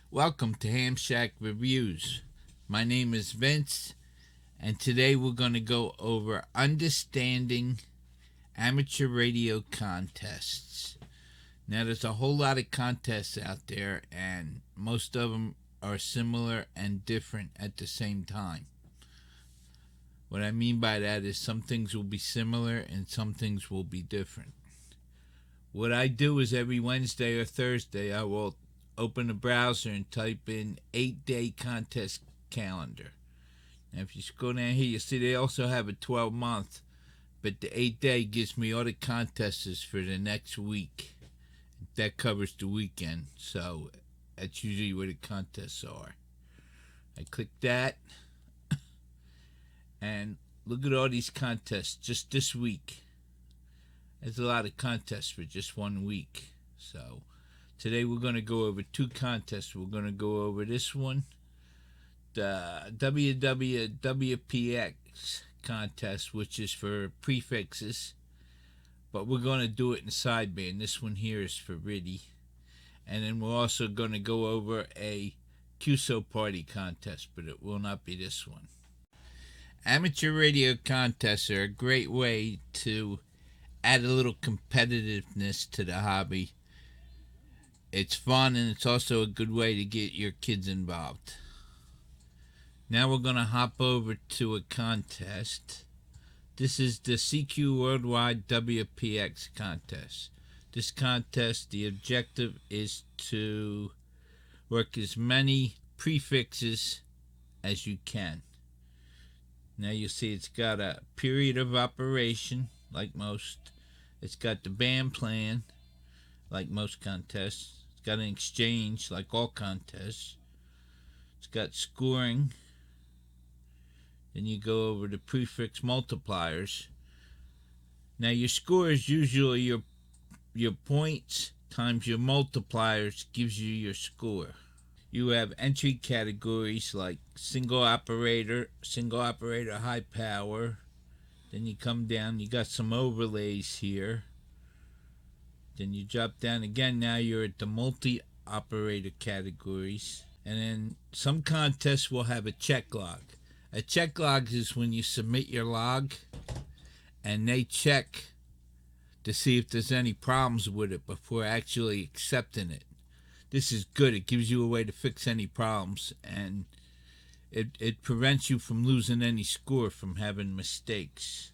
Welcome to Ham Shack Reviews. My name is Vince, and today we're going to go over understanding amateur radio contests. Now, there's a whole lot of contests out there, and most of them are similar and different at the same time. What I mean by that is some things will be similar and some things will be different. What I do is every Wednesday or Thursday, I will open the browser and type in 8-day contest calendar. Now, if you scroll down here, you'll see they also have a 12-month, but the 8-day gives me all the contests for the next week. That covers the weekend, so that's usually where the contests are. I click that, and look at all these contests just this week. There's a lot of contests for just 1 week. So today we're going to go over 2 contests. We're going to go over this one, the WWPX contest, which is for prefixes, but we're going to do it in sideband. This one here is for RIDI. And then we're also going to go over a QSO party contest, but it will not be this one. Amateur radio contests are a great way to add a little competitiveness to the hobby. It's fun, and it's also a good way to get your kids involved. Now we're going to hop over to a contest. This is the CQ Worldwide WPX contest. This contest, the objective is to work as many prefixes as you can. Now you see it's got a period of operation, like most. It's got the band plan, like most contests. It's got an exchange, like all contests. It's got scoring. Then you go over the prefix multipliers. Now your score is usually your points times your multipliers gives you your score. You have entry categories like single operator high power. Then you come down, you got some overlays here. Then you drop down again, now you're at the multi-operator categories. And then some contests will have a check log. A check log is when you submit your log and they check to see if there's any problems with it before actually accepting it. This is good. It gives you a way to fix any problems, and it prevents you from losing any score from having mistakes.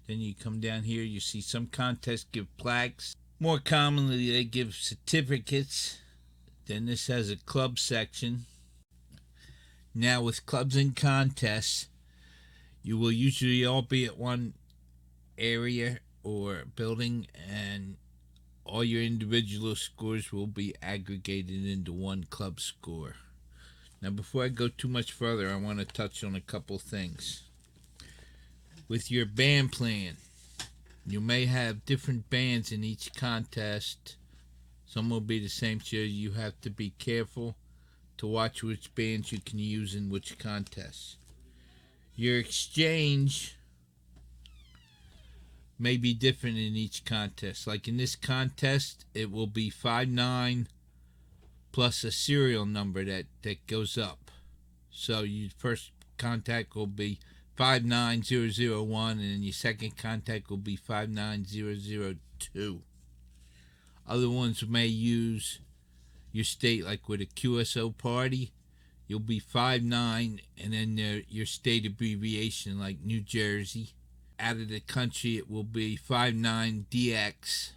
Then you come down here, you see some contests give plaques. More commonly, they give certificates. Then this has a club section. Now with clubs and contests, you will usually all be at one area or building, and all your individual scores will be aggregated into one club score. Now, before I go too much further, I want to touch on a couple things. With your band plan, you may have different bands in each contest. Some will be the same, so you have to be careful to watch which bands you can use in which contests. Your exchange may be different in each contest. Like in this contest, it will be 59 plus a serial number that goes up. So your first contact will be 59001, and then your second contact will be 59002. Other ones may use your state, like with a QSO party, you'll be 59, and then your state abbreviation, like New Jersey. Out of the country, it will be 59DX.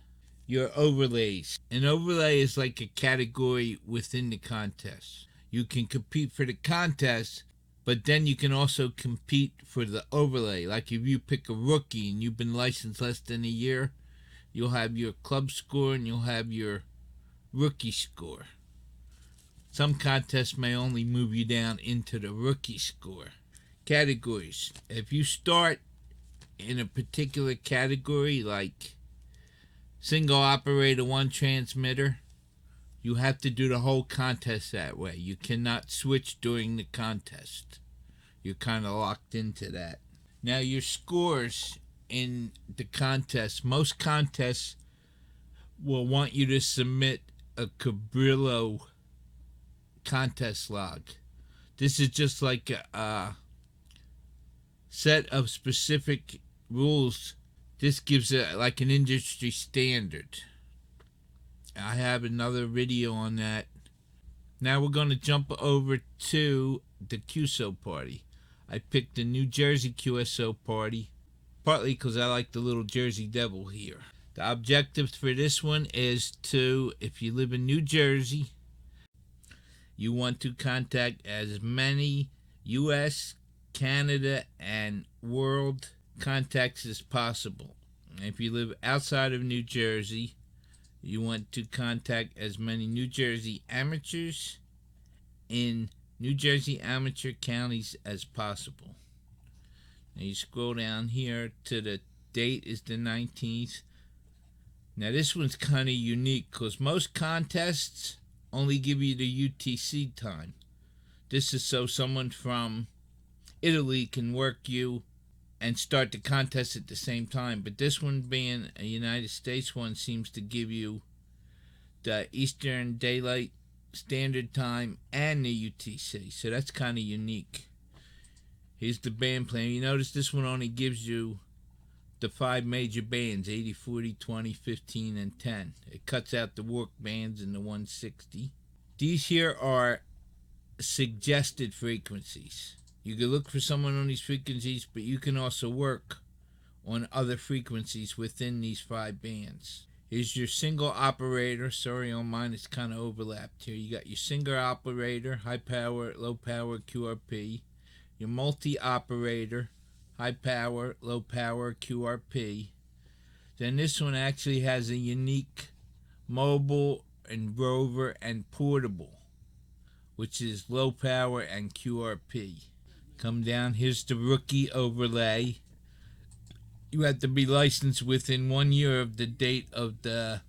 Your overlays. An overlay is like a category within the contest. You can compete for the contest, but then you can also compete for the overlay. Like if you pick a rookie and you've been licensed less than a year, you'll have your club score and you'll have your rookie score. Some contests may only move you down into the rookie score. Categories. If you start in a particular category, like single operator, one transmitter, you have to do the whole contest that way. You cannot switch during the contest. You're kind of locked into that. Now, your scores in the contest, most contests will want you to submit a Cabrillo contest log. This is just like a set of specific rules. This gives it like an industry standard. I have another video on that. Now we're going to jump over to the QSO party. I picked the New Jersey QSO party, partly because I like the little Jersey Devil here. The objective for this one is to, if you live in New Jersey, you want to contact as many U.S., Canada, and world contacts as possible. And if you live outside of New Jersey, you want to contact as many New Jersey amateurs in New Jersey amateur counties as possible. Now you scroll down here to the date is the 19th. Now this one's kind of unique because most contests only give you the UTC time. This is so someone from Italy can work you and start the contest at the same time. But this one, being a United States one, seems to give you the Eastern Daylight Standard Time and the UTC. So that's kind of unique. Here's the band plan. You notice this one only gives you the 5 major bands, 80, 40, 20, 15, and 10. It cuts out the work bands and the 160. These here are suggested frequencies. You can look for someone on these frequencies, but you can also work on other frequencies within these 5 bands. Here's your single operator. Sorry on mine, it's kind of overlapped here. You got your single operator, high power, low power, QRP. Your multi-operator, high power, low power, QRP. Then this one actually has a unique mobile and rover and portable, which is low power and QRP. Come down, here's the rookie overlay. You have to be licensed within 1 year of the date of the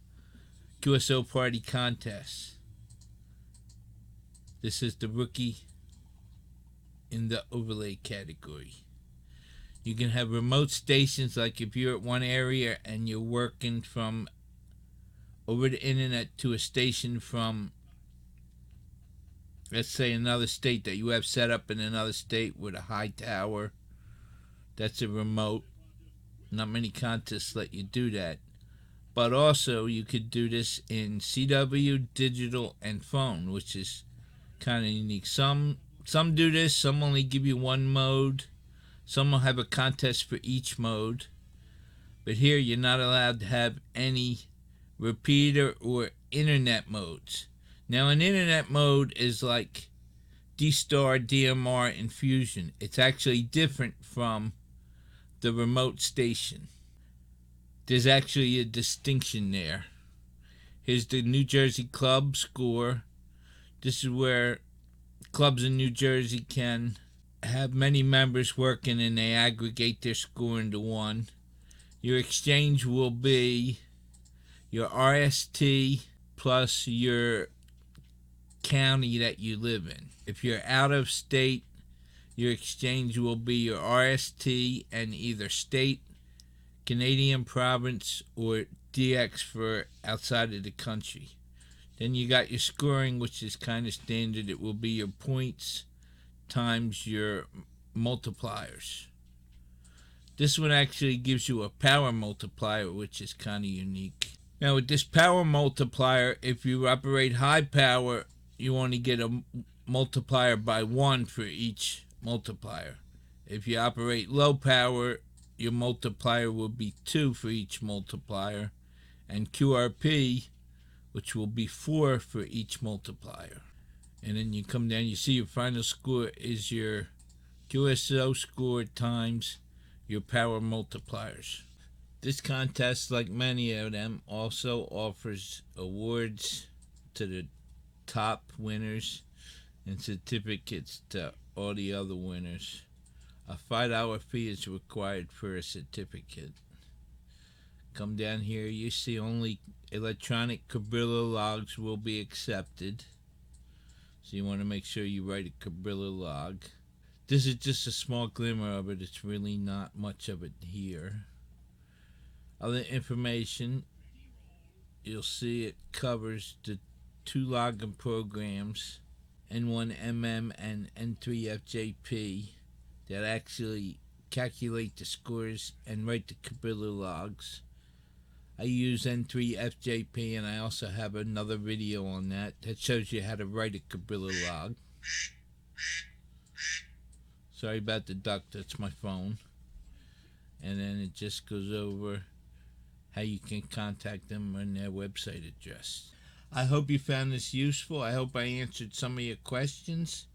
QSO party contest. This is the rookie in the overlay category. You can have remote stations, like if you're at one area and you're working from over the internet to a station from, let's say, another state that you have set up in another state with a high tower. That's a remote. Not many contests let you do that. But also you could do this in CW, digital, and phone, which is kind of unique. Some do this, some only give you one mode. Some will have a contest for each mode. But here you're not allowed to have any repeater or internet modes. Now an internet mode is like D-Star, DMR, and Fusion. It's actually different from the remote station. There's actually a distinction there. Here's the New Jersey club score. This is where clubs in New Jersey can have many members working and they aggregate their score into one. Your exchange will be your RST plus your county that you live in. If you're out of state, your exchange will be your RST and either state, Canadian province, or DX for outside of the country. Then you got your scoring, which is kind of standard. It will be your points times your multipliers. This one actually gives you a power multiplier, which is kind of unique. Now with this power multiplier, if you operate high power, you only get a multiplier by 1 for each multiplier. If you operate low power, your multiplier will be 2 for each multiplier, and QRP, which will be 4 for each multiplier. And then you come down, you see your final score is your QSO score times your power multipliers. This contest, like many of them, also offers awards to the top winners and certificates to all the other winners. A $5 fee is required for a certificate. Come down here, you see only electronic Cabrillo logs will be accepted. So you want to make sure you write a Cabrillo log. This is just a small glimmer of it. It's really not much of it here. Other information, you'll see it covers the 2 login programs N1MM, and N3FJP that actually calculate the scores and write the Cabrillo logs. I use N3FJP, and I also have another video on that shows you how to write a Cabrillo log. Sorry about the duck, that's my phone. And then it just goes over how you can contact them on their website address. I hope you found this useful. I hope I answered some of your questions.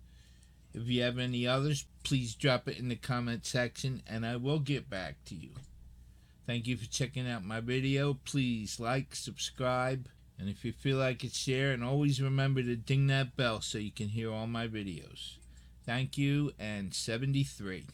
If you have any others, please drop it in the comment section and I will get back to you. Thank you for checking out my video. Please like, subscribe, and if you feel like it, share, and always remember to ding that bell so you can hear all my videos. Thank you, and 73.